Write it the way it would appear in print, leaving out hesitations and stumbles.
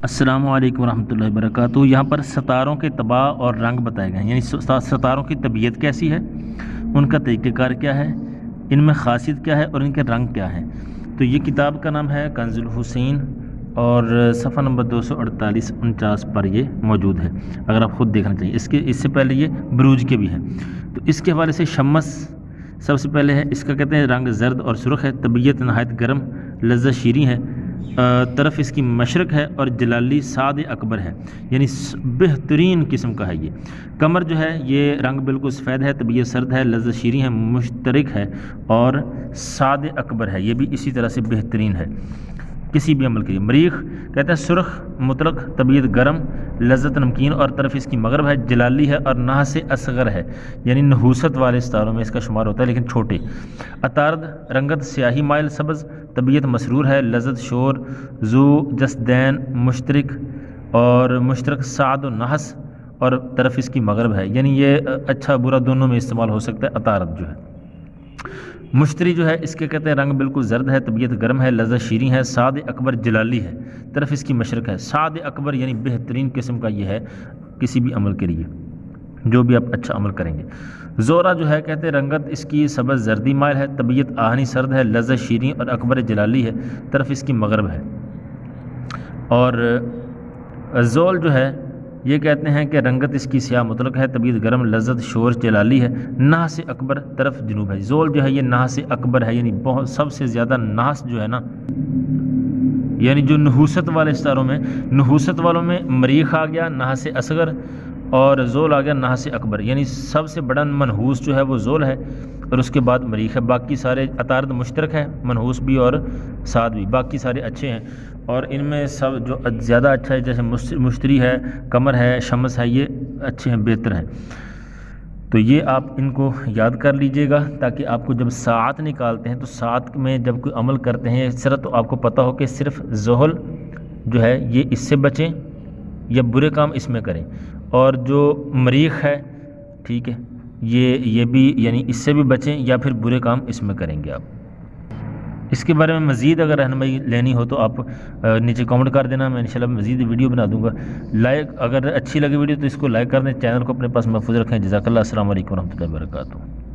السلام علیکم ورحمۃ اللہ وبرکاتہ۔ یہاں پر ستاروں کے طباع اور رنگ بتائے گئے ہیں، یعنی ستاروں کی طبیعت کیسی ہے، ان کا طریقہ کار کیا ہے، ان میں خاصیت کیا ہے اور ان کے رنگ کیا ہیں۔ تو یہ کتاب کا نام ہے کنز الحسین اور صفحہ نمبر 248-49 پر یہ موجود ہے، اگر آپ خود دیکھنا چاہیے۔ اس سے پہلے یہ بروج کے بھی ہیں، تو اس کے حوالے سے شمس سب سے پہلے ہے۔ اس کا کہتے ہیں رنگ زرد اور سرخ ہے، طبیعت نہایت گرم، لذت شیریں ہے، طرف اس کی مشرق ہے اور جلالی سعد اکبر ہے، یعنی بہترین قسم کا ہے۔ یہ کمر جو ہے یہ رنگ بالکل سفید ہے، طبیعت سرد ہے، لذت شیریں ہے، مشترک ہے اور سعد اکبر ہے، یہ بھی اسی طرح سے بہترین ہے کسی بھی عمل کے لیے۔ مریخ کہتا ہے سرخ مطلق، طبیعت گرم، لذت نمکین اور طرف اس کی مغرب ہے، جلالی ہے اور نحس اصغر ہے، یعنی نحوست والے ستاروں میں اس کا شمار ہوتا ہے لیکن چھوٹے۔ عطارد رنگت سیاہی مائل سبز، طبیعت مسرور ہے، لذت شور، ذو جسدین مشترک اور مشترک سعد و نحس اور طرف اس کی مغرب ہے، یعنی یہ اچھا برا دونوں میں استعمال ہو سکتا ہے۔ عطارد جو ہے مشتری جو ہے اس کے کہتے ہیں رنگ بالکل زرد ہے، طبیعت گرم ہے، لذت شیریں ہے، سعد اکبر جلالی ہے، طرف اس کی مشرق ہے۔ سعد اکبر یعنی بہترین قسم کا یہ ہے کسی بھی عمل کے لیے، جو بھی آپ اچھا عمل کریں گے۔ زورا جو ہے کہتے ہیں رنگت اس کی سبز زردی مائل ہے، طبیعت آہنی سرد ہے، لذت شیریں اور اکبر جلالی ہے، طرف اس کی مغرب ہے۔ اور زول جو ہے یہ کہتے ہیں کہ رنگت اس کی سیاہ مطلق ہے، طبیعت گرم، لذت شور جلالی ہے، نحس اکبر طرف جنوب ہے۔ زول جو ہے یہ نحس اکبر ہے، یعنی بہت سب سے زیادہ نحس جو ہے نا، یعنی جو نحوست والے ستاروں میں، نحوست والوں میں مریخ آ گیا نحس اصغر اور زول آ گیا نحس اکبر، یعنی سب سے بڑا منحوس جو ہے وہ زول ہے اور اس کے بعد مریخ ہے، باقی سارے عطارد مشترک ہے، منحوس بھی اور سعد بھی، باقی سارے اچھے ہیں۔ اور ان میں سب جو زیادہ اچھا ہے جیسے مشتری ہے، قمر ہے، شمس ہے، یہ اچھے ہیں، بہتر ہیں۔ تو یہ آپ ان کو یاد کر لیجئے گا تاکہ آپ کو جب ساعت نکالتے ہیں تو ساعت میں جب کوئی عمل کرتے ہیں اس طرح تو آپ کو پتہ ہو کہ صرف زحل جو ہے یہ اس سے بچیں یا برے کام اس میں کریں، اور جو مریخ ہے ٹھیک ہے یہ بھی یعنی اس سے بھی بچیں یا پھر برے کام اس میں کریں گے آپ۔ اس کے بارے میں مزید اگر رہنمائی لینی ہو تو آپ نیچے کامنٹ کر دینا، میں انشاءاللہ مزید ویڈیو بنا دوں گا۔ لائک اگر اچھی لگے ویڈیو تو اس کو لائک کر دیں، چینل کو اپنے پاس محفوظ رکھیں۔ جزاک اللہ، السلام علیکم ورحمۃ اللہ وبرکاتہ۔